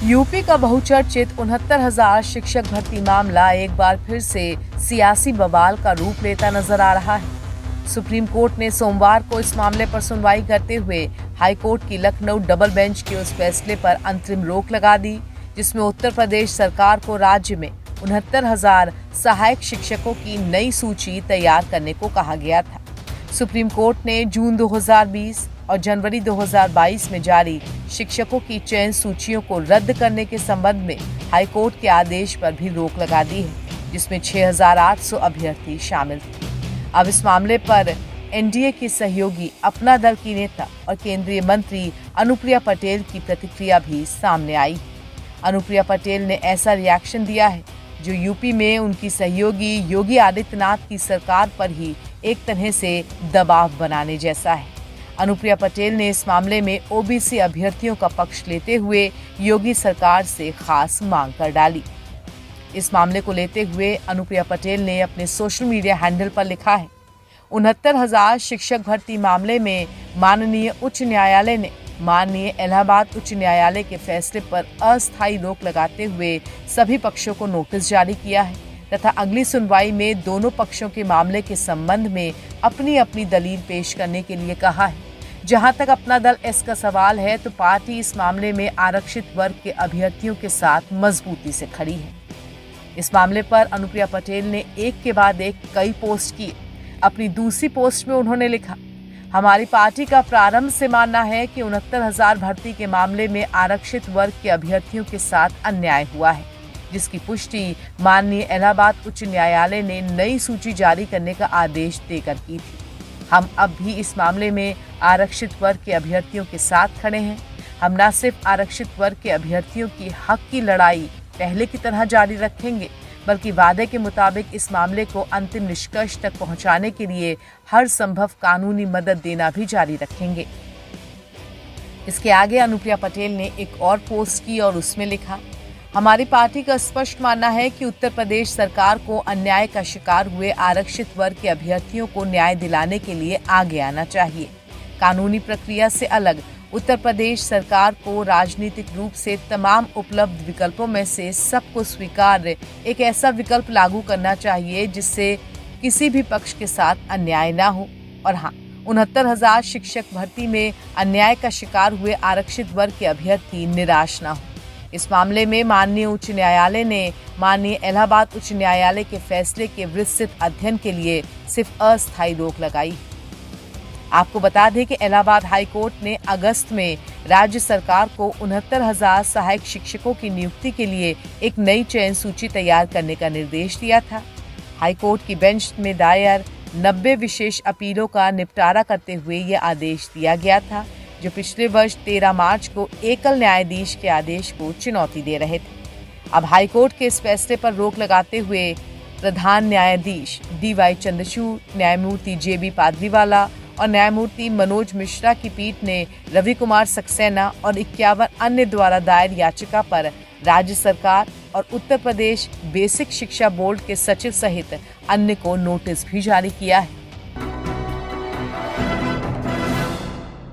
UP का बहुचर्चित 69,000 शिक्षक भर्ती मामला एक बार फिर से सियासी बवाल का रूप लेता नजर आ रहा है। सुप्रीम कोर्ट ने सोमवार को इस मामले पर सुनवाई करते हुए हाई कोर्ट की लखनऊ डबल बेंच के उस फैसले पर अंतरिम रोक लगा दी, जिसमें उत्तर प्रदेश सरकार को राज्य में 69,000 सहायक शिक्षकों की नई सूची तैयार करने को कहा गया था। सुप्रीम कोर्ट ने जून 2020 और जनवरी 2022 में जारी शिक्षकों की चयन सूचियों को रद्द करने के संबंध में हाई कोर्ट के आदेश पर भी रोक लगा दी है, जिसमें 6,800 अभ्यर्थी शामिल थे। अब इस मामले पर एनडीए की सहयोगी अपना दल की नेता और केंद्रीय मंत्री अनुप्रिया पटेल की प्रतिक्रिया भी सामने आई। अनुप्रिया पटेल ने ऐसा रिएक्शन दिया है जो यूपी में उनकी सहयोगी योगी आदित्यनाथ की सरकार पर ही एक तरह से दबाव बनाने जैसा है। अनुप्रिया पटेल ने इस मामले में ओबीसी अभ्यर्थियों का पक्ष लेते हुए योगी सरकार से खास मांग कर डाली। इस मामले को लेते हुए अनुप्रिया पटेल ने अपने सोशल मीडिया हैंडल पर लिखा है, 69,000 शिक्षक भर्ती मामले में माननीय उच्च न्यायालय ने माननीय इलाहाबाद उच्च न्यायालय के फैसले पर अस्थायी रोक लगाते हुए सभी पक्षों को नोटिस जारी किया है तथा अगली सुनवाई में दोनों पक्षों के मामले के संबंध में अपनी अपनी दलील पेश करने के लिए कहा है। जहां तक अपना दल एस का सवाल है तो पार्टी इस मामले में आरक्षित वर्ग के अभ्यर्थियों के साथ मजबूती से खड़ी है। इस मामले पर अनुप्रिया पटेल ने एक के बाद एक कई पोस्ट किए। अपनी दूसरी पोस्ट में उन्होंने लिखा, हमारी पार्टी का प्रारंभ से मानना है कि 69,000 भर्ती के मामले में आरक्षित वर्ग के अभ्यर्थियों के साथ अन्याय हुआ है, जिसकी पुष्टि माननीय इलाहाबाद उच्च न्यायालय ने नई सूची जारी करने का आदेश देकर की थी। हम अब भी इस मामले में आरक्षित वर्ग के अभ्यर्थियों के साथ खड़े हैं। हम न सिर्फ आरक्षित वर्ग के अभ्यर्थियों की हक की लड़ाई पहले की तरह जारी रखेंगे, बल्कि वादे के मुताबिक इस मामले को अंतिम निष्कर्ष तक पहुंचाने के लिए हर संभव कानूनी मदद देना भी जारी रखेंगे। इसके आगे अनुप्रिया पटेल ने एक और पोस्ट की और उसमें लिखा, हमारी पार्टी का स्पष्ट मानना है कि उत्तर प्रदेश सरकार को अन्याय का शिकार हुए आरक्षित वर्ग के अभ्यर्थियों को न्याय दिलाने के लिए आगे आना चाहिए। कानूनी प्रक्रिया से अलग उत्तर प्रदेश सरकार को राजनीतिक रूप से तमाम उपलब्ध विकल्पों में से सबको स्वीकार्य एक ऐसा विकल्प लागू करना चाहिए जिससे किसी भी पक्ष के साथ अन्याय न हो। और हाँ, 69,000 शिक्षक भर्ती में अन्याय का शिकार हुए आरक्षित वर्ग के अभ्यर्थी निराश न हो। इस मामले में माननीय उच्च न्यायालय ने माननीय इलाहाबाद उच्च न्यायालय के फैसले के विस्तृत अध्ययन के लिए सिर्फ अस्थायी रोक लगाई। आपको बता दें कि इलाहाबाद हाई कोर्ट ने अगस्त में राज्य सरकार को 69,000 सहायक शिक्षकों की नियुक्ति के लिए एक नई चयन सूची तैयार करने का निर्देश दिया था। हाई कोर्ट की बेंच में दायर 90 विशेष अपीलों का निपटारा करते हुए यह आदेश दिया गया था, जो पिछले वर्ष 13 मार्च को एकल न्यायाधीश के आदेश को चुनौती दे रहे थे। अब हाई कोर्ट के इस फैसले पर रोक लगाते हुए प्रधान न्यायाधीश DY चंद्रचूड़, न्यायमूर्ति JB पाद्रीवाला और न्यायमूर्ति मनोज मिश्रा की पीठ ने रवि कुमार सक्सेना और 51 अन्य द्वारा दायर याचिका पर राज्य सरकार और उत्तर प्रदेश बेसिक शिक्षा बोर्ड के सचिव सहित अन्य को नोटिस भी जारी किया है।